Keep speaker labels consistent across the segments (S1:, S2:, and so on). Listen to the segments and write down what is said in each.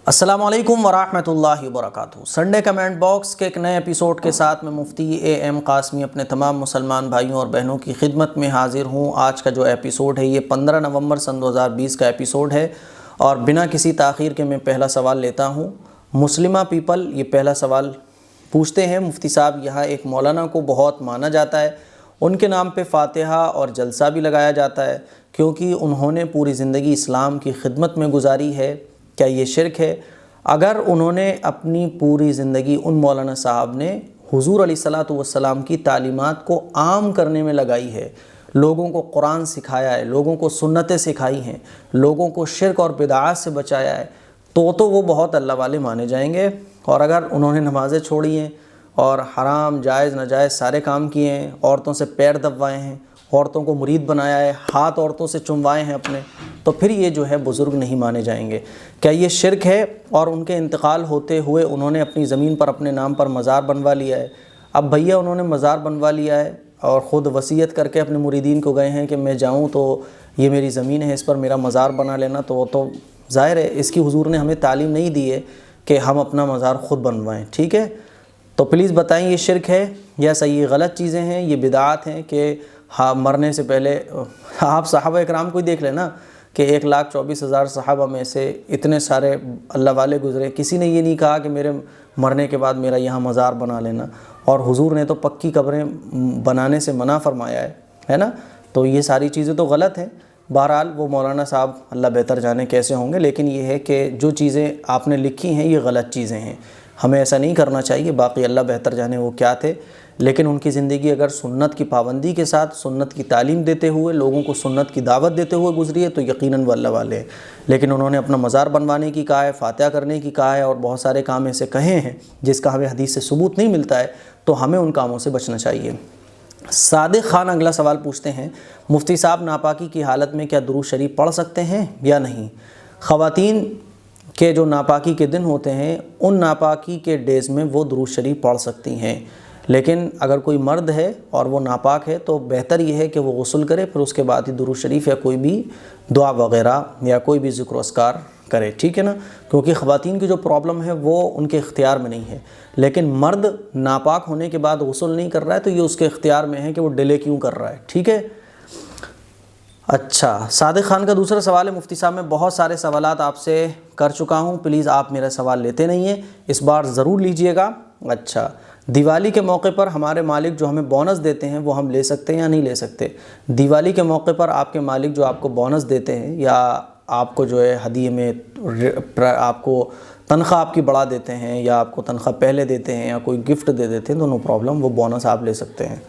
S1: अस्सलामु अलैकुम वरहमतुल्लाहि वबरकातुहू। संडे कमेंट बॉक्स के एक नए एपिसोड के साथ मैं मुफ्ती AM कासमी अपने तमाम मुसलमान भाइयों और बहनों की खिदमत में हाज़िर हूँ। आज का जो एपिसोड है ये 15 नवंबर सन 2020 का एपिसोड है और बिना किसी ताख़ीर के मैं पहला सवाल लेता हूँ। मुस्लिमा पीपल ये पहला सवाल पूछते हैं, मुफ्ती साहब यहाँ एक मौलाना को बहुत माना जाता है, उनके नाम पे फ़ातिहा और जलसा भी लगाया जाता है क्योंकि उन्होंने पूरी ज़िंदगी इस्लाम की खिदमत में गुजारी है। क्या ये शिरक है? अगर उन्होंने अपनी पूरी ज़िंदगी उन मौलाना साहब ने हुज़ूर अलैहिस्सलातु वस्सलाम की तालीमात को आम करने में लगाई है, लोगों को कुरान सिखाया है, लोगों को सुन्नतें सिखाई हैं, लोगों को शिरक और बिदअत से बचाया है, तो वो बहुत अल्लाह वाले माने जाएंगे। और अगर उन्होंने नमाज़ें छोड़ी हैं और हराम जायज़ नाजायज़ सारे काम किए हैं, औरतों से पैर दबवाए हैं, औरतों को मुरीद बनाया है, हाथ औरतों से चुमवाए हैं अपने, तो फिर ये जो है बुज़ुर्ग नहीं माने जाएंगे। क्या ये शिरक है? और उनके इंतकाल होते हुए उन्होंने अपनी ज़मीन पर अपने नाम पर मज़ार बनवा लिया है। अब भैया उन्होंने मज़ार बनवा लिया है और ख़ुद वसीयत करके अपने मुरीदीन को गए हैं कि मैं जाऊँ तो ये मेरी ज़मीन है, इस पर मेरा मज़ार बना लेना, तो वो तो ज़ाहिर है इसकी हुज़ूर ने हमें तालीम नहीं दी है कि हम अपना मज़ार ख़ुद बनवाएँ। ठीक है, तो प्लीज़ बताएं ये शिरक है या सही? ये गलत चीज़ें हैं, ये बिदअत हैं कि हाँ मरने से पहले आप सहाबा इकराम को ही देख लेना कि 1,24,000 सहाबा में से इतने सारे अल्लाह वाले गुज़रे, किसी ने ये नहीं कहा कि मेरे मरने के बाद मेरा यहाँ मज़ार बना लेना, और हुजूर ने तो पक्की कब्रें बनाने से मना फरमाया है ना। तो ये सारी चीज़ें तो गलत हैं। बहरहाल वो मौलाना साहब अल्लाह बेहतर जाने कैसे होंगे, लेकिन ये है कि जो चीज़ें आपने लिखी हैं ये गलत चीज़ें हैं, हमें ऐसा नहीं करना चाहिए। बाकी अल्लाह बेहतर जाने वो क्या थे, लेकिन उनकी ज़िंदगी अगर सुन्नत की पाबंदी के साथ, सुन्नत की तालीम देते हुए, लोगों को सुन्नत की दावत देते हुए गुजरी है तो यकीनन वो अल्लाह वाले हैं। लेकिन उन्होंने अपना मज़ार बनवाने की कहा है, फ़ातिहा करने की कहा है और बहुत सारे काम ऐसे कहे हैं जिसका हमें हदीस से सबूत नहीं मिलता है, तो हमें उन कामों से बचना चाहिए। सादिक खान अगला सवाल पूछते हैं, मुफ्ती साहब नापाकी की हालत में क्या दुरूद शरीफ पढ़ सकते हैं या नहीं? ख़वातीन के जो नापाकी के दिन होते हैं उन नापाकी के डेज़ में वो दुरूद शरीफ पढ़ सकती हैं, लेकिन अगर कोई मर्द है और वो नापाक है तो बेहतर ये है कि वो गुस्ल करे, फिर उसके बाद ही दुरूद शरीफ या कोई भी दुआ वग़ैरह या कोई भी ज़िक्र अस्कार करे। ठीक है ना, क्योंकि ख़वातीन की जो प्रॉब्लम है वो उनके इख्तियार में नहीं है, लेकिन मर्द नापाक होने के बाद गुस्ल नहीं कर रहा है तो ये उसके इख्तियार में है कि वो डिले क्यों कर रहा है। ठीक है। अच्छा, सादिक खान का दूसरा सवाल है, मुफ्ती साहब मैं बहुत सारे सवालात आपसे कर चुका हूँ, प्लीज़ आप मेरा सवाल लेते नहीं हैं, इस बार ज़रूर लीजिएगा। अच्छा, दिवाली के मौके पर हमारे मालिक जो हमें बोनस देते हैं वो हम ले सकते हैं या नहीं ले सकते? दिवाली के मौके पर आपके मालिक जो आपको बोनस देते हैं या आपको जो है हदीये में आपको तनख्वाह आपकी बढ़ा देते हैं या आपको तनख्वाह पहले देते हैं या कोई गिफ्ट दे देते हैं, तो नो प्रॉब्लम, वो बोनस आप ले सकते हैं।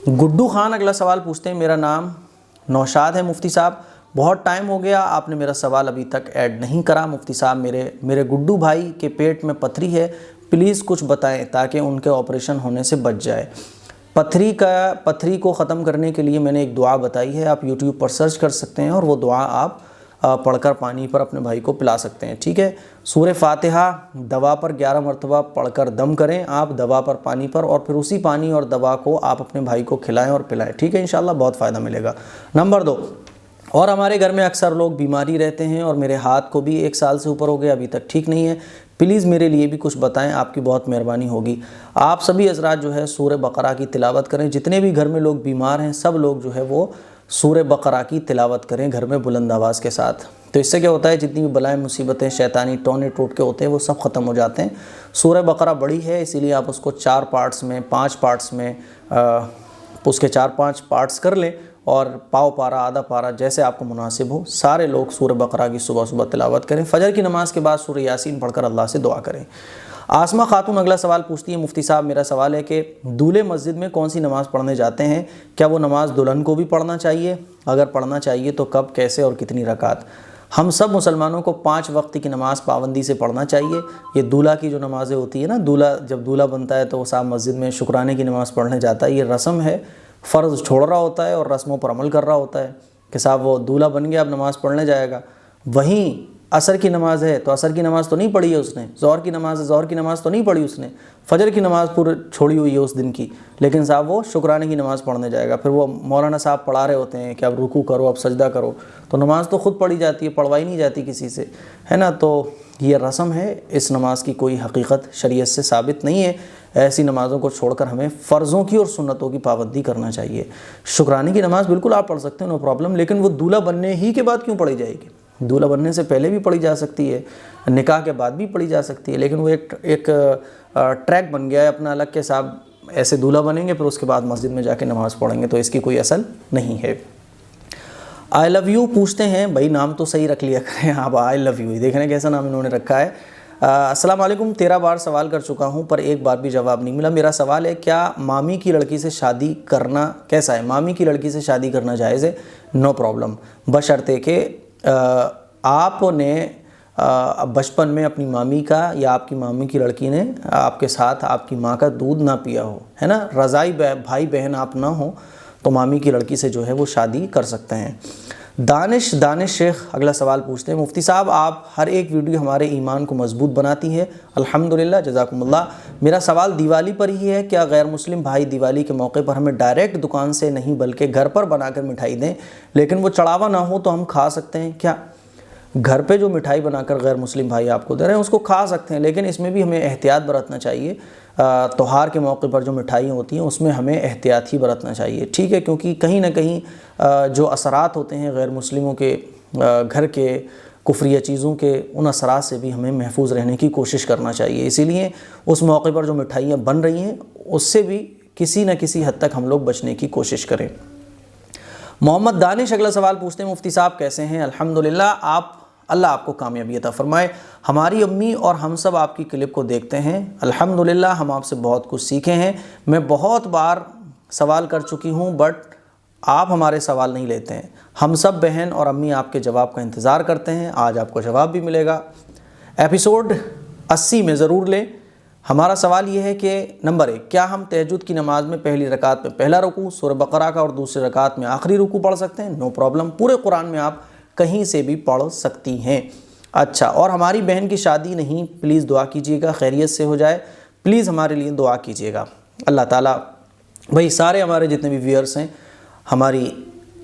S1: गुड्डू खान अगला सवाल पूछते हैं, मेरा नाम नौशाद है मुफ्ती साहब, बहुत टाइम हो गया आपने मेरा सवाल अभी तक ऐड नहीं करा। मुफ्ती साहब मेरे गुड्डू भाई के पेट में पथरी है, प्लीज़ कुछ बताएं ताकि उनके ऑपरेशन होने से बच जाए। पथरी को ख़त्म करने के लिए मैंने एक दुआ बताई है, आप यूट्यूब पर सर्च कर सकते हैं और वो दुआ आप पढ़कर पानी पर अपने भाई को पिला सकते हैं। ठीक है, सूरह फातिहा दवा पर 11 मरतबा पढ़कर दम करें आप, दवा पर पानी पर, और फिर उसी पानी और दवा को आप अपने भाई को खिलाएं और पिलाएं। ठीक है, इंशाल्लाह बहुत फ़ायदा मिलेगा। नंबर 2, और हमारे घर में अक्सर लोग बीमारी रहते हैं और मेरे हाथ को भी 1 साल से ऊपर हो गया, अभी तक ठीक नहीं है, प्लीज़ मेरे लिए भी कुछ बताएं, आपकी बहुत मेहरबानी होगी। आप सभी हज़रात जो है सूरह बकरा की तिलावत करें, जितने भी घर में लोग बीमार हैं सब लोग जो है वो सूरह बकरा की तिलावत करें घर में बुलंद आवाज़ के साथ। तो इससे क्या होता है, जितनी भी बलाएं मुसीबतें शैतानी टोने टोटके होते हैं वो सब ख़त्म हो जाते हैं। सूरह बकरा बड़ी है, इसीलिए आप उसको 4 पार्ट्स में 5 पार्ट्स में उसके 4-5 पार्ट्स कर लें और पाव पारा आधा पारा जैसे आपको मुनासिब हो, सारे लोग सूरह बकरा की सुबह सुबह तिलावत करें। फजर की नमाज़ के बाद सूरह यासीन पढ़कर अल्लाह से दुआ करें। आसमा खातून अगला सवाल पूछती है, मुफ्ती साहब मेरा सवाल है कि दूल्हे मस्जिद में कौन सी नमाज़ पढ़ने जाते हैं, क्या वो नमाज़ दुल्हन को भी पढ़ना चाहिए? अगर पढ़ना चाहिए तो कब, कैसे और कितनी रकात? हम सब मुसलमानों को 5 वक्त की नमाज़ पाबंदी से पढ़ना चाहिए। ये दूल्हा की जो नमाज़ें होती है ना, जब दूल्हा बनता है तो वो साहब मस्जिद में शुक्राने की नमाज़ पढ़ने जाता है, ये रस्म है, फ़र्ज़ छोड़ रहा होता है और रस्मों पर अमल कर रहा होता है कि साहब वो दूल्हा बन गया अब नमाज़ पढ़ने जाएगा। वहीं असर की नमाज़ है तो असर की नमाज़ तो नहीं पढ़ी है उसने, ज़ोहर की नमाज़ है ज़ोहर की नमाज़ तो नहीं पढ़ी उसने, फजर की नमाज़ पूरी छोड़ी हुई है उस दिन की, लेकिन साहब वो शुक्राने की नमाज़ पढ़ने जाएगा। फिर वो मौलाना साहब पढ़ा रहे होते हैं कि अब रुकू करो, अब सजदा करो, तो नमाज़ तो ख़ुद पढ़ी जाती है, पढ़वाई नहीं जाती किसी से, है ना। तो ये रस्म है, इस नमाज की कोई हकीकत शरीयत से साबित नहीं है। ऐसी नमाज़ों को छोड़कर हमें फ़र्ज़ों की और सुन्नतों की पाबंदी करना चाहिए। शुक्राने की नमाज़ बिल्कुल आप पढ़ सकते हैं, नो प्रॉब्लम, लेकिन वो दूल्हा बनने ही के बाद क्यों पढ़ी जाएगी? दूल्हा बनने से पहले भी पढ़ी जा सकती है, निकाह के बाद भी पढ़ी जा सकती है, लेकिन वो एक ट्रैक बन गया है अपना अलग के, साहब ऐसे दूल्हा बनेंगे फिर उसके बाद मस्जिद में जाके नमाज़ पढ़ेंगे, तो इसकी कोई असल नहीं है। आई लव यू पूछते हैं, भाई नाम तो सही रख लिया करें आप, आई लव यू, देख रहे हैं कैसा नाम इन्होंने रखा है। अस्सलाम वालेकुम, 13 बार सवाल कर चुका हूं पर एक बार भी जवाब नहीं मिला। मेरा सवाल है, क्या मामी की लड़की से शादी करना कैसा है? मामी की लड़की से शादी करना जायज़ है? नो प्रॉब्लम, बशर्ते कि आपने बचपन में अपनी मामी का या आपकी मामी की लड़की ने आपके साथ आपकी माँ का दूध ना पिया हो, है ना, रज़ाई भाई बहन आप ना हो, तो मामी की लड़की से जो है वो शादी कर सकते हैं। दानिश शेख अगला सवाल पूछते हैं, मुफ्ती साहब आप हर एक वीडियो हमारे ईमान को मजबूत बनाती है, अल्हम्दुलिल्लाह, जज़ाकुमुल्लाह। मेरा सवाल दिवाली पर ही है, क्या गैर मुस्लिम भाई दिवाली के मौके पर हमें डायरेक्ट दुकान से नहीं बल्कि घर पर बनाकर मिठाई दें, लेकिन वो चढ़ावा ना हो तो हम खा सकते हैं क्या? घर पे जो मिठाई बनाकर गैर मुस्लिम भाई आपको दे रहे हैं उसको खा सकते हैं, लेकिन इसमें भी हमें एहतियात बरतना चाहिए। त्योहार के मौके पर जो मिठाइयाँ होती हैं उसमें हमें एहतियात ही बरतना चाहिए, ठीक है, क्योंकि कहीं ना कहीं जो असरात होते हैं गैर मुस्लिमों के घर के कुफ्रिया चीज़ों के, उन असरात से भी हमें महफूज रहने की कोशिश करना चाहिए। इसीलिए उस मौके पर जो मिठाइयाँ बन रही हैं उससे भी किसी न किसी हद तक हम लोग बचने की कोशिश करें। मोहम्मद दानिश अगला सवाल पूछते हैं, मुफ्ती साहब कैसे हैं? अल्हम्दुलिल्लाह, अल्लाह आपको कामयाबी अता फरमाए। हमारी अम्मी और हम सब आपकी क्लिप को देखते हैं, अल्हम्दुलिल्लाह हम आपसे बहुत कुछ सीखे हैं। मैं बहुत बार सवाल कर चुकी हूँ बट आप हमारे सवाल नहीं लेते हैं। हम सब बहन और अम्मी आपके जवाब का इंतज़ार करते हैं, आज आपको जवाब भी मिलेगा। एपिसोड 80 में ज़रूर लें। हमारा सवाल ये है कि नंबर 1, क्या हम तहज्जुद की नमाज में पहली रकात में पहला रुकू सूरह बकरा का और दूसरी रकात में आखिरी रुकू पढ़ सकते हैं? नो प्रॉब्लम, पूरे कुरान में आप कहीं से भी पढ़ सकती हैं। अच्छा, और हमारी बहन की शादी नहीं, प्लीज़ दुआ कीजिएगा खैरियत से हो जाए, प्लीज़ हमारे लिए दुआ कीजिएगा। अल्लाह ताला, भाई सारे हमारे जितने भी व्यूअर्स हैं हमारी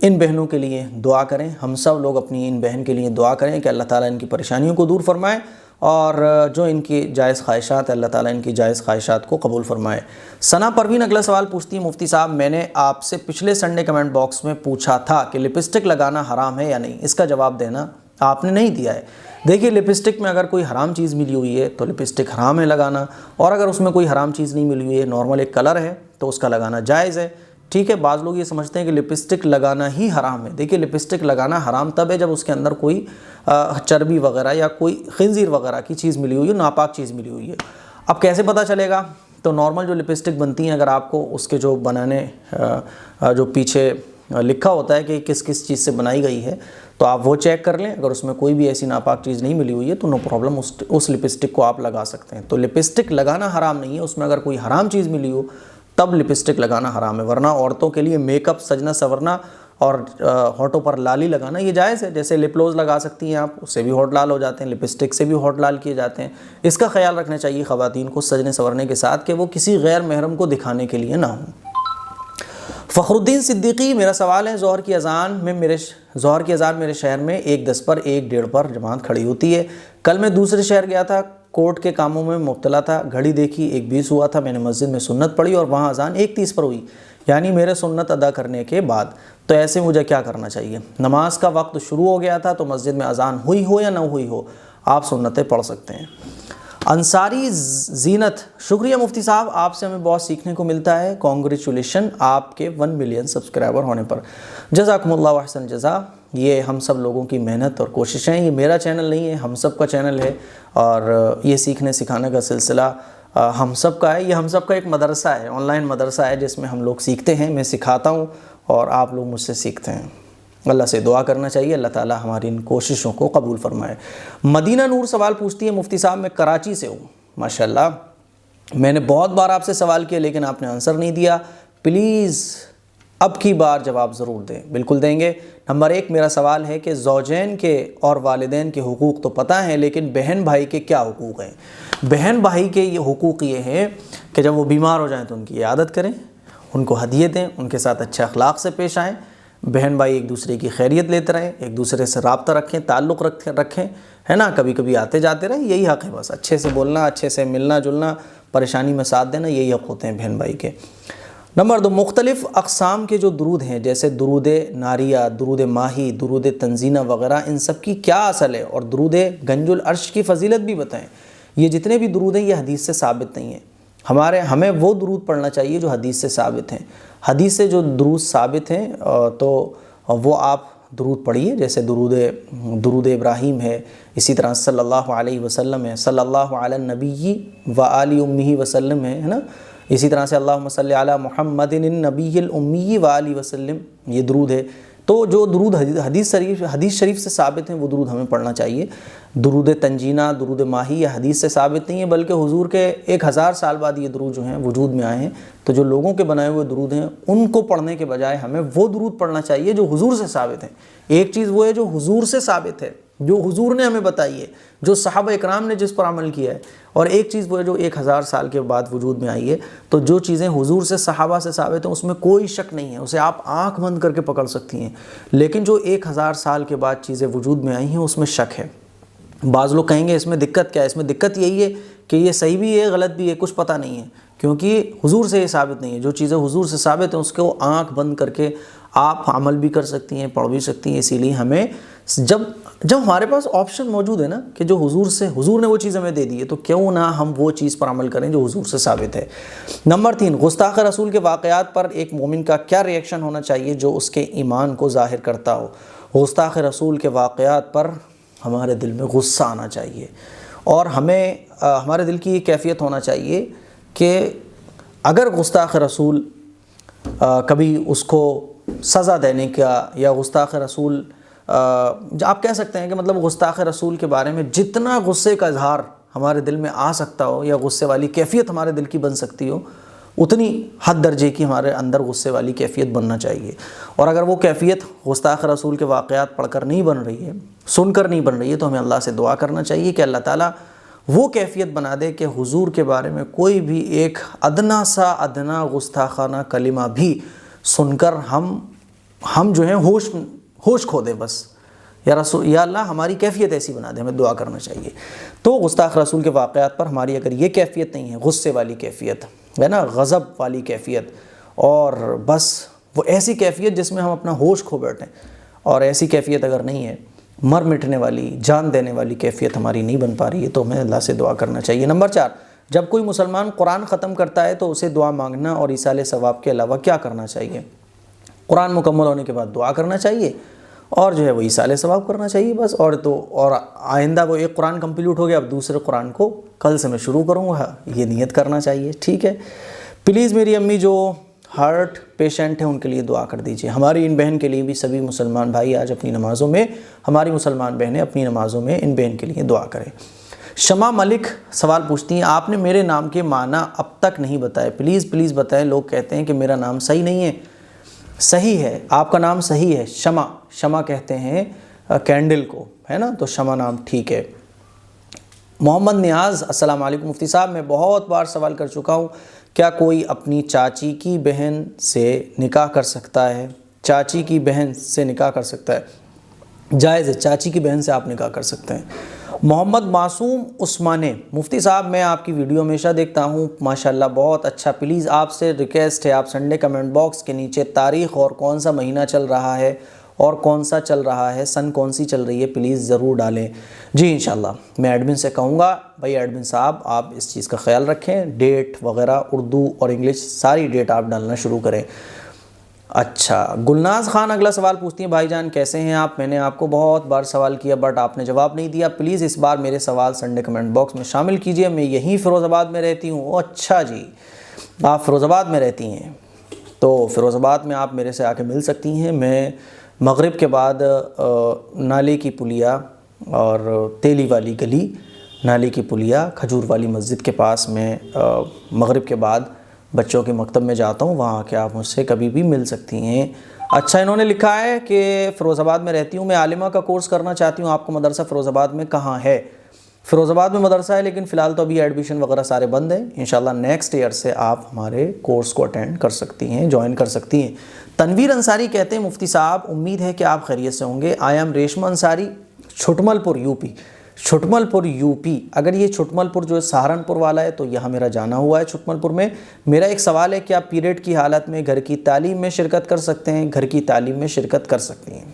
S1: इन बहनों के लिए दुआ करें, हम सब लोग अपनी इन बहन के लिए दुआ करें कि अल्लाह ताला इनकी परेशानियों को दूर फरमाए और जो इनकी जायज़ ख्वाहिशात है अल्लाह ताला इनकी जायज़ ख्वाहिशात को कबूल फरमाए। सना परवीन अगला सवाल पूछती है, मुफ्ती साहब मैंने आपसे पिछले संडे कमेंट बॉक्स में पूछा था कि लिपस्टिक लगाना हराम है या नहीं, इसका जवाब देना आपने नहीं दिया है। देखिए, लिपस्टिक में अगर कोई हराम चीज़ मिली हुई है तो लिपस्टिक हराम है लगाना, और अगर उसमें कोई हराम चीज़ नहीं मिली हुई है, नॉर्मल एक कलर है, तो उसका लगाना जायज़ है, ठीक है। बाज़ लोग ये समझते हैं कि लिपस्टिक लगाना ही हराम है। देखिए, लिपस्टिक लगाना हराम तब है जब उसके अंदर कोई चर्बी वगैरह या कोई खिंजीर वगैरह की चीज़ मिली हुई है, नापाक चीज़ मिली हुई है। अब कैसे पता चलेगा? तो नॉर्मल जो लिपस्टिक बनती हैं, अगर आपको उसके जो बनाने जो पीछे लिखा होता है कि किस किस चीज़ से बनाई गई है, तो आप वो चेक कर लें। अगर उसमें कोई भी ऐसी नापाक चीज़ नहीं मिली हुई है तो नो प्रॉब्लम, उस लिपस्टिक को आप लगा सकते हैं। तो लिपस्टिक लगाना हराम नहीं है, उसमें अगर कोई हराम चीज़ मिली हो तब लिपस्टिक लगाना हराम है, वरना औरतों के लिए मेकअप, सजना संवरना और होठों पर लाली लगाना ये जायज़ है। जैसे लिप ग्लॉस लगा सकती हैं आप, उससे भी होठ लाल हो जाते हैं, लिपस्टिक से भी होठ लाल किए जाते हैं। इसका ख्याल रखना चाहिए ख़वातीन को सजने संवरने के साथ कि वो किसी गैर महरम को दिखाने के लिए ना हो। फ़खरुद्दीन सिद्दीकी, मेरा सवाल है, ज़ोहर की अज़ान मेरे शहर में 1:10 पर 1:30 पर जमात खड़ी होती है। कल मैं दूसरे शहर गया था, कोर्ट के कामों में मुब्तला था, घड़ी देखी 1:20 हुआ था, मैंने मस्जिद में सुन्नत पढ़ी और वहाँ अज़ान 1:30 पर हुई, यानी मेरे सुन्नत अदा करने के बाद। तो ऐसे मुझे क्या करना चाहिए? नमाज का वक्त शुरू हो गया था तो मस्जिद में अज़ान हुई हो या ना हुई हो, आप सुन्नतें पढ़ सकते हैं। अंसारी जीनत, शुक्रिया मुफ्ती साहब, आपसे हमें बहुत सीखने को मिलता है, कॉन्ग्रेचुलेशन आपके 1 मिलियन सब्सक्राइबर होने पर, जज़ाकुमुल्लाह अहसन जज़ा। ये हम सब लोगों की मेहनत और कोशिशें, ये मेरा चैनल नहीं है, हम सब का चैनल है, और ये सीखने सिखाने का सिलसिला हम सब का है। ये हम सब का एक मदरसा है, ऑनलाइन मदरसा है, जिसमें हम लोग सीखते हैं, मैं सिखाता हूँ और आप लोग मुझसे सीखते हैं। अल्लाह से दुआ करना चाहिए, अल्लाह ताला हमारी इन कोशिशों को कबूल फरमाए। मदीना नूर सवाल पूछती है, मुफ्ती साहब मैं कराची से हूँ, माशाल्लाह मैंने बहुत बार आपसे सवाल किया लेकिन आपने आंसर नहीं दिया, प्लीज़ अब की बार जवाब ज़रूर दें। बिल्कुल देंगे। नंबर 1 मेरा सवाल है कि ज़ौजैन के और वालिदैन के हुकूक़ तो पता है, लेकिन बहन भाई के क्या हुकूक़ हैं? बहन भाई के ये हुकूक़ ये हैं कि जब वो बीमार हो जाएं तो उनकी इयादत करें, उनको हदिये दें, उनके साथ अच्छे अखलाक से पेश आएँ। बहन भाई एक दूसरे की खैरियत लेते रहें, एक दूसरे से राब्ता रखें, ताल्लुक़ रखें, है ना, कभी कभी आते जाते रहें, यही हक़ है बस। अच्छे से बोलना, अच्छे से मिलना जुलना, परेशानी में साथ देना, यही हक़ होते हैं बहन भाई के। नंबर 2 मुख्तलिफ़ अक़साम के जो दुरूद हैं, जैसे दुरूद नारिया, दुरूद माही, दुरूद तंजीना वग़ैरह, इन सब की क्या असल है, और दुरूद गंजुल अर्श की फ़जीलत भी बताएं। ये जितने भी दुरूद हैं ये हदीस से साबित नहीं है। हमें वो दुरूद पढ़ना चाहिए जो हदीस से साबित हैं। हदीस से जो दुरूद साबित हैं तो वो आप दुरूद पढ़िए, जैसे दुरूद इब्राहीम है, इसी तरह सल्लल्लाहु अलैहि वसल्लम है, सल्लल्लाहु अला नबी व आलि उम्मिही वसल्लम है ना। इसी तरह से अल्लाहुम्मा सल्लि अला मुहम्मदिन नबील उम्मी व आलि वसल्लम, ये दुरूद है। तो जो दुरूद हदीस शरीफ से साबित हैं वो दुरूद हमें पढ़ना चाहिए। दुरूद तंजीना, दुरूद माही या हदीस से साबित नहीं है, बल्कि हुजूर के 1000 साल बाद ये दुरूद जो हैं वजूद में आए हैं। तो जो लोगों के बनाए हुए दुरूद हैं उनको पढ़ने के बजाय हमें वो दुरूद पढ़ना चाहिए जो हुजूर से साबित है। एक चीज़ वो है जो हुजूर से साबित है, जो हुजूर ने हमें बताई है, जो सहाबा इकराम ने जिस पर अमल किया है, और एक चीज़ वो है जो 1000 साल के बाद वजूद में आई है। तो जो चीज़ें हुजूर से, सहाबा से साबित हैं उसमें कोई शक नहीं है, उसे आप आँख बंद करके पकड़ सकती हैं। लेकिन जो 1000 साल के बाद चीज़ें वजूद में आई हैं उसमें शक है। बाज़ लोग कहेंगे इसमें दिक्कत क्या है? इसमें दिक्कत यही है कि ये सही भी है, गलत भी है, कुछ पता नहीं है, क्योंकि हुजूर से ये साबित नहीं है। जो चीज़ें हुजूर से साबित हैं उसको आँख बंद करके आप अमल भी कर सकती हैं, पढ़ भी सकती हैं। इसीलिए हमें जब हमारे पास ऑप्शन मौजूद है ना कि जो हुजूर ने वो चीज़ हमें दे दी है, तो क्यों ना हम वो चीज़ पर अमल करें जो हुजूर से साबित है। नंबर 3 गुस्ताख रसूल के वाक़यात पर एक मोमिन का क्या रिएक्शन होना चाहिए जो उसके ईमान को ज़ाहिर करता हो? गुस्ताख रसूल के वाक़यात पर हमारे दिल में गुस्सा आना चाहिए, और हमें हमारे दिल की ये कैफियत होना चाहिए कि अगर गुस्ताख रसूल कभी उसको सज़ा देने का, या गुस्ताख रसूल आप कह सकते हैं कि मतलब गुस्ताख रसूल के बारे में जितना गुस्से का इजहार हमारे दिल में आ सकता हो, या गुस्से वाली कैफियत हमारे दिल की बन सकती हो, उतनी हद दर्जे की हमारे अंदर गुस्से वाली कैफियत बनना चाहिए। और अगर वो कैफियत गुस्ताख रसूल के वाक़यात पढ़कर नहीं बन रही है, सुनकर नहीं बन रही है, तो हमें अल्लाह से दुआ करना चाहिए कि अल्लाह ताला वो कैफियत बना दे कि हुजूर के बारे में कोई भी एक अदना गुस्ताखाना कलिमा भी सुनकर हम जो है होश खो दे बस। या रसूल, या अल्लाह हमारी कैफियत ऐसी बना दे, हमें दुआ करना चाहिए। तो गुस्ताख रसूल के वाक़यात पर हमारी अगर ये कैफियत नहीं है, गुस्से वाली कैफियत है ना, गज़ब वाली कैफियत, और बस वो ऐसी कैफियत जिसमें हम अपना होश खो बैठें, और ऐसी कैफियत अगर नहीं है, मर मिटने वाली, जान देने वाली कैफियत हमारी नहीं बन पा रही है, तो हमें अल्लाह से दुआ करना चाहिए। नंबर 4 जब कोई मुसलमान कुरान ख़त्म करता है तो उसे दुआ मांगना और ईसाले सवाब के अलावा क्या करना चाहिए? कुरान मुकम्मल होने के बाद दुआ करना चाहिए, और जो है वो ईसाले सवाब करना चाहिए बस। और आइंदा वो एक कुरान कंप्लीट हो गया, अब दूसरे कुरान को कल से मैं शुरू करूँगा, ये नियत करना चाहिए। ठीक है, प्लीज़ मेरी अम्मी जो हार्ट पेशेंट हैं उनके लिए दुआ कर दीजिए। हमारी इन बहन के लिए भी सभी मुसलमान भाई आज अपनी नमाज़ों में, हमारी मुसलमान बहनें अपनी नमाज़ों में इन बहन के लिए दुआ करें। शमा मलिक सवाल पूछती हैं, आपने मेरे नाम के माना अब तक नहीं बताए, प्लीज़ बताएं। लोग कहते हैं कि मेरा नाम सही नहीं है। सही है, आपका नाम सही है, शमा कहते हैं कैंडल को, है ना, तो शमा नाम ठीक है। मोहम्मद नियाज़ अस्सलाम वालेकुम मुफ्ती साहब, मैं बहुत बार सवाल कर चुका हूँ, क्या कोई अपनी चाची की बहन से निकाह कर सकता है? चाची की बहन से निकाह कर सकता है, जायज़ है, चाची की बहन से आप निकाह कर सकते हैं। मोहम्मद मासूम उस्माने, मुफ्ती साहब मैं आपकी वीडियो हमेशा देखता हूँ, माशाल्लाह बहुत अच्छा। प्लीज़ आपसे रिक्वेस्ट है, आप संडे कमेंट बॉक्स के नीचे तारीख़ और कौन सा महीना चल रहा है और कौन सा चल रहा है, सन कौन सी चल रही है, प्लीज़ ज़रूर डालें। जी इंशाल्लाह मैं एडमिन से कहूँगा, भाई एडमिन साहब आप इस चीज़ का ख्याल रखें, डेट वगैरह उर्दू और इंग्लिश सारी डेट आप डालना शुरू करें। अच्छा, गुलनाज खान अगला सवाल पूछती हैं, भाईजान कैसे हैं आप? मैंने आपको बहुत बार सवाल किया बट आपने जवाब नहीं दिया, प्लीज़ इस बार मेरे सवाल संडे कमेंट बॉक्स में शामिल कीजिए। मैं यहीं फ़िरोज़ाबाद में रहती हूँ। अच्छा जी, आप फ़िरोज़ाबाद में रहती हैं, तो फ़िरोज़ाबाद में आप मेरे से आके मिल सकती हैं। मैं मगरिब के बाद नाले की पुलिया और तेली वाली गली, नाले की पुलिया, खजूर वाली मस्जिद के पास में मगरिब के बाद बच्चों के मकतब में जाता हूँ, वहाँ आके आप मुझसे कभी भी मिल सकती हैं। अच्छा, इन्होंने लिखा है कि फ़िरोज़ाबाद में रहती हूँ, मैं आलिमा का कोर्स करना चाहती हूँ, आपका मदरसा फ़िरोज़ाबाद में कहाँ है? फ़िरोज़ाबाद में मदरसा है, लेकिन फ़िलहाल तो अभी एडमिशन वगैरह सारे बंद हैं। इंशाल्लाह नेक्स्ट ईयर से आप हमारे कोर्स को अटेंड कर सकती हैं, ज्वाइन कर सकती हैं। तनवीर अंसारी कहते हैं, मुफ्ती साहब उम्मीद है कि आप खैरियत से होंगे। I am Reshma Ansari, Chhutmalpur UP. Chhutmalpur UP, अगर ये छुटमलपुर जो है सहारनपुर वाला है तो यहाँ मेरा जाना हुआ है छुटमलपुर में। मेरा एक सवाल है कि आप पीरियड की हालत में घर की तालीम में शिरकत कर सकते हैं? घर की तालीम में शिरकत कर सकती हैं।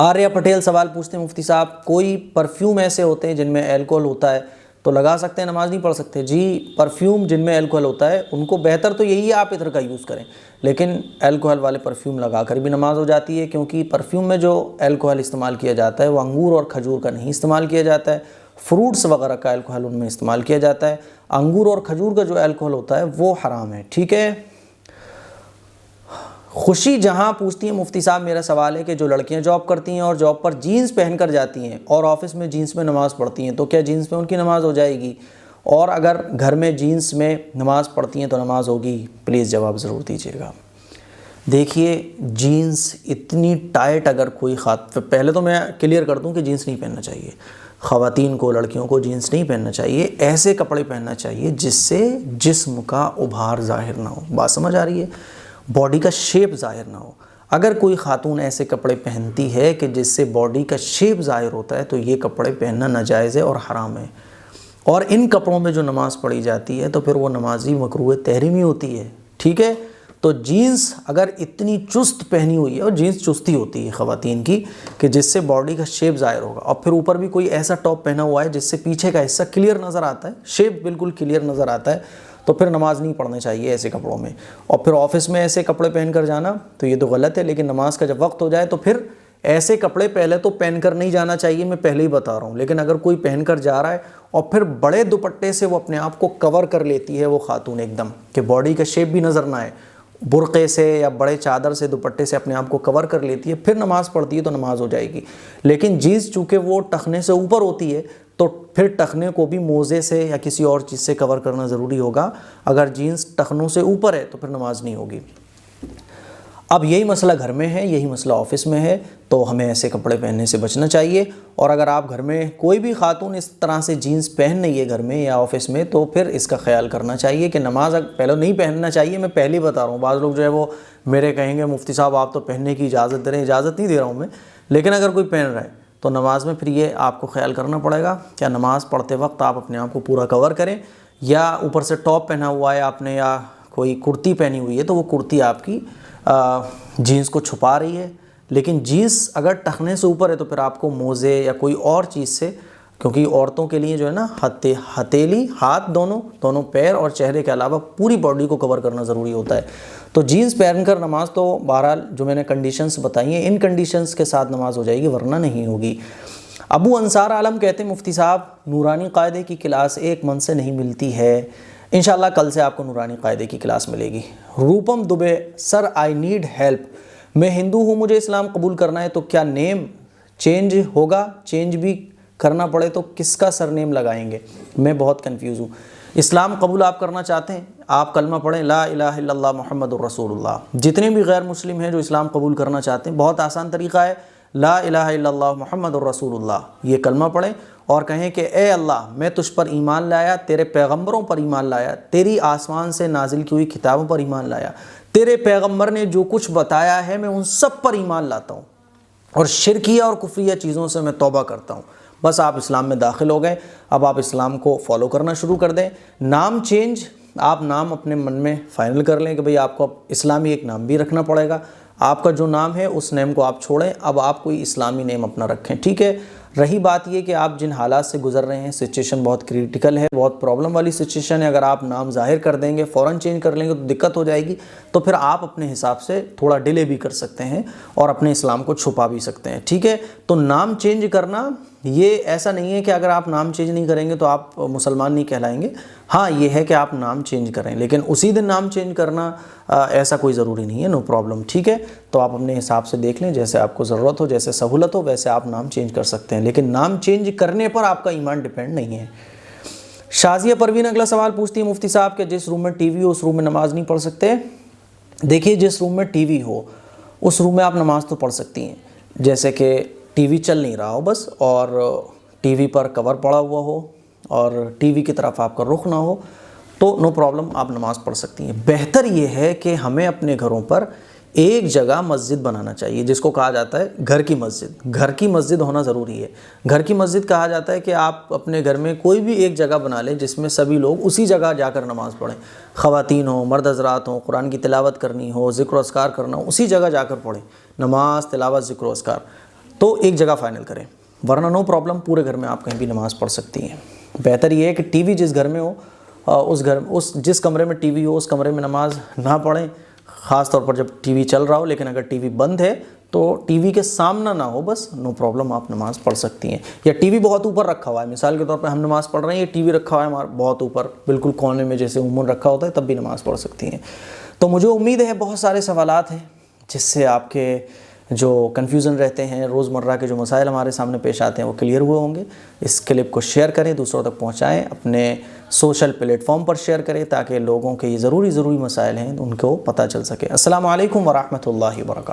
S1: आर्या पटेल सवाल पूछते हैं, मुफ्ती साहब कोई परफ्यूम ऐसे होते हैं जिनमें अल्कोहल होता है तो लगा सकते हैं, नमाज नहीं पढ़ सकते? जी, परफ्यूम जिनमें अल्कोहल होता है उनको बेहतर तो यही है आप इत्र का यूज़ करें, लेकिन अल्कोहल वाले परफ्यूम लगा कर भी नमाज हो जाती है, क्योंकि परफ्यूम में जो अल्कोहल इस्तेमाल किया जाता है वो अंगूर और खजूर का नहीं इस्तेमाल किया जाता है, फ्रूट्स वगैरह का अल्कोहल उनमें इस्तेमाल किया जाता है। अंगूर और खजूर का जो अल्कोहल होता है वो हराम है। ठीक है। खुशी जहां पूछती है, मुफ्ती साहब मेरा सवाल है कि जो लड़कियां जॉब करती हैं और जॉब पर जीन्स पहनकर जाती हैं और ऑफिस में जीन्स में नमाज़ पढ़ती हैं तो क्या जीन्स में उनकी नमाज़ हो जाएगी? और अगर घर में जीन्स में नमाज़ पढ़ती हैं तो नमाज़ होगी? प्लीज़ जवाब ज़रूर दीजिएगा। देखिए, जीन्स इतनी टाइट अगर कोई पहले तो मैं क्लियर कर दूं कि जीन्स नहीं पहनना चाहिए, ख़वातीन को, लड़कियों को जीन्स नहीं पहनना चाहिए। ऐसे कपड़े पहनना चाहिए जिससे जिस्म का उभार ज़ाहिर ना हो। बात समझ आ रही है? बॉडी का शेप ज़ाहिर ना हो। अगर कोई खातून ऐसे कपड़े पहनती है कि जिससे बॉडी का शेप ज़ाहिर होता है तो ये कपड़े पहनना नाजायज़ है और हराम है। और इन कपड़ों में जो नमाज़ पढ़ी जाती है तो फिर वो नमाजी मकरूह तहरीमी होती है। ठीक है। तो जीन्स अगर इतनी चुस्त पहनी हुई है, और जीन्स चुस्ती होती है ख़वातीन की कि जिससे बॉडी का शेप ज़ाहिर होगा, और फिर ऊपर भी कोई ऐसा टॉप पहना हुआ है जिससे पीछे का हिस्सा क्लियर नज़र आता है, शेप बिल्कुल क्लियर नज़र आता है, तो फिर नमाज़ नहीं पढ़नी चाहिए ऐसे कपड़ों में। और फिर ऑफिस में ऐसे कपड़े पहन कर जाना तो ये तो गलत है। लेकिन नमाज का जब वक्त हो जाए तो फिर ऐसे कपड़े पहले तो पहन कर नहीं जाना चाहिए, मैं पहले ही बता रहा हूँ। लेकिन अगर कोई पहन कर जा रहा है और फिर बड़े दुपट्टे से वो अपने आप को कवर कर लेती है वो खातून एकदम, कि बॉडी का शेप भी नज़र ना आए, बुरक़े से या बड़े चादर से, दुपट्टे से अपने आप को कवर कर लेती है, फिर नमाज़ पढ़ती है तो नमाज हो जाएगी। लेकिन जीन्स चूँकि वो टखने से ऊपर होती है तो फिर टखने को भी मोज़े से या किसी और चीज़ से कवर करना ज़रूरी होगा। अगर जीन्स टखनों से ऊपर है तो फिर नमाज नहीं होगी। अब यही मसला घर में है, यही मसला ऑफिस में है, तो हमें ऐसे कपड़े पहनने से बचना चाहिए। और अगर आप घर में कोई भी खातून इस तरह से जीन्स पहन रही है घर में या ऑफिस में, तो फिर इसका ख्याल करना चाहिए कि नमाज पहले नहीं पहनना चाहिए। मैं पहले ही बता रहा हूँ, बाज़ लोग जो है वो मेरे कहेंगे मुफ्ती साहब आप तो पहनने की इजाज़त दे रहे हैं। इजाज़त नहीं दे रहा हूँ मैं, लेकिन अगर कोई पहन रहा है तो नमाज में फिर ये आपको ख्याल करना पड़ेगा, क्या नमाज़ पढ़ते वक्त आप अपने आप को पूरा कवर करें, या ऊपर से टॉप पहना हुआ है आपने या कोई कुर्ती पहनी हुई है तो वो कुर्ती आपकी जीन्स को छुपा रही है। लेकिन जीन्स अगर टखने से ऊपर है तो फिर आपको मोज़े या कोई और चीज़ से, क्योंकि औरतों के लिए जो है ना हथेली, हाथ, दोनों पैर और चेहरे के अलावा पूरी बॉडी को कवर करना ज़रूरी होता है। तो जीन्स पहनकर नमाज तो बहरहाल जो मैंने कंडीशंस बताई हैं इन कंडीशंस के साथ नमाज हो जाएगी, वरना नहीं होगी। अबू अंसार आलम कहते हैं, मुफ्ती साहब नूरानी कायदे की क्लास 1 मंथ से नहीं मिलती है, इंशाल्लाह कल से आपको नूरानी कायदे की क्लास मिलेगी। Rupam Dubey, sir I need help, मैं हिंदू हूँ, मुझे इस्लाम कबूल करना है, तो क्या नेम चेंज होगा? चेंज भी करना पड़े तो किसका सरनेम लगाएंगे? मैं बहुत कंफ्यूज हूँ। इस्लाम कबूल आप करना चाहते हैं, आप कलमा पढ़ें ला इलाहा इल्लल्लाह मुहम्मदुर रसूलुल्लाह। जितने भी गैर मुस्लिम हैं जो इस्लाम कबूल करना चाहते हैं, बहुत आसान तरीका है, ला इलाहा इल्लल्लाह मुहम्मदुर रसूलुल्लाह, ये कलमा पढ़ें और कहें कि ए अल्लाह मैं तुझ पर ईमान लाया, तेरे पैगम्बरों पर ईमान लाया, तेरी आसमान से नाजिल की हुई किताबों पर ईमान लाया, तेरे पैगम्बर ने जो कुछ बताया है मैं उन सब पर ईमान लाता हूँ, और शिरकिया और कुफ्रिया चीज़ों से मैं तौबा करता हूँ। बस आप इस्लाम में दाखिल हो गए, अब आप इस्लाम को फॉलो करना शुरू कर दें। नाम चेंज, आप नाम अपने मन में फ़ाइनल कर लें कि भाई आपको अब इस्लामी एक नाम भी रखना पड़ेगा। आपका जो नाम है उस नेम को आप छोड़ें, अब आप कोई इस्लामी नेम अपना रखें, ठीक है। रही बात ये कि आप जिन हालात से गुजर रहे हैं, सिचुएशन बहुत क्रिटिकल है, बहुत प्रॉब्लम वाली सिचुएशन है, अगर आप नाम ज़ाहिर कर देंगे, फ़ौरन चेंज कर लेंगे तो दिक्कत हो जाएगी। तो फिर आप अपने हिसाब से थोड़ा डिले भी कर सकते हैं और अपने इस्लाम को छुपा भी सकते हैं, ठीक है। तो नाम चेंज करना ये ऐसा नहीं है कि अगर आप नाम चेंज नहीं करेंगे तो आप मुसलमान नहीं कहलाएंगे। हाँ, ये है कि आप नाम चेंज करें, लेकिन उसी दिन नाम चेंज करना ऐसा कोई ज़रूरी नहीं है, नो प्रॉब्लम, ठीक है। तो आप अपने हिसाब से देख लें, जैसे आपको ज़रूरत हो, जैसे सहूलत हो, वैसे आप नाम चेंज कर सकते हैं, लेकिन नाम चेंज करने पर आपका ईमान डिपेंड नहीं है। शाजिया परवीन अगला सवाल पूछती है, मुफ्ती साहब के जिस रूम में टीवी हो उस रूम में नमाज नहीं पढ़ सकते? देखिए, जिस रूम में टीवी हो उस रूम में आप नमाज तो पढ़ सकती हैं, जैसे कि टीवी चल नहीं रहा हो बस, और टीवी पर कवर पड़ा हुआ हो और टीवी की तरफ आपका रुख ना हो, तो नो प्रॉब्लम, आप नमाज़ पढ़ सकती हैं। बेहतर ये है कि हमें अपने घरों पर एक जगह मस्जिद बनाना चाहिए, जिसको कहा जाता है घर की मस्जिद। घर की मस्जिद होना ज़रूरी है। घर की मस्जिद कहा जाता है कि आप अपने घर में कोई भी एक जगह बना लें जिसमें सभी लोग उसी जगह जाकर नमाज़ पढ़ें। ख़वातीन हो, मर्द हज़रात हो, कुरान की तिलावत करनी हो, ज़िक्र अस्कार करना हो, उसी जगह जाकर पढ़ें नमाज, तिलावत, ज़िक्र अस्कार। तो एक जगह फ़ाइनल करें, वरना नो प्रॉब्लम, पूरे घर में आप कहीं भी नमाज़ पढ़ सकती हैं। बेहतर ये है कि टीवी जिस घर में हो उस जिस कमरे में टीवी हो उस कमरे में नमाज ना पढ़ें, ख़ास तौर पर जब टीवी चल रहा हो। लेकिन अगर टीवी बंद है तो टीवी के सामना ना हो, बस नो प्रॉब्लम, आप नमाज़ पढ़ सकती हैं। या टीवी बहुत ऊपर रखा हुआ है, मिसाल के तौर पर हम नमाज़ पढ़ रहे हैं, ये टीवी रखा हुआ है हमारा बहुत ऊपर, बिल्कुल कोने में जैसे उमूमन रखा होता है, तब भी नमाज़ पढ़ सकती हैं। तो मुझे उम्मीद है बहुत सारे सवालात हैं जिससे आपके जो कन्फ्यूज़न रहते हैं, रोज़मर्रा के जो मसाइल हमारे सामने पेश आते हैं, वो क्लियर हुए होंगे। इस क्लिप को शेयर करें, दूसरों तक पहुंचाएं, अपने सोशल प्लेटफॉर्म पर शेयर करें, ताकि लोगों के ये ज़रूरी मसाइल हैं उनको पता चल सके। अस्सलामु अलैकुम वरहमतुल्लाहि वबरकातुहू।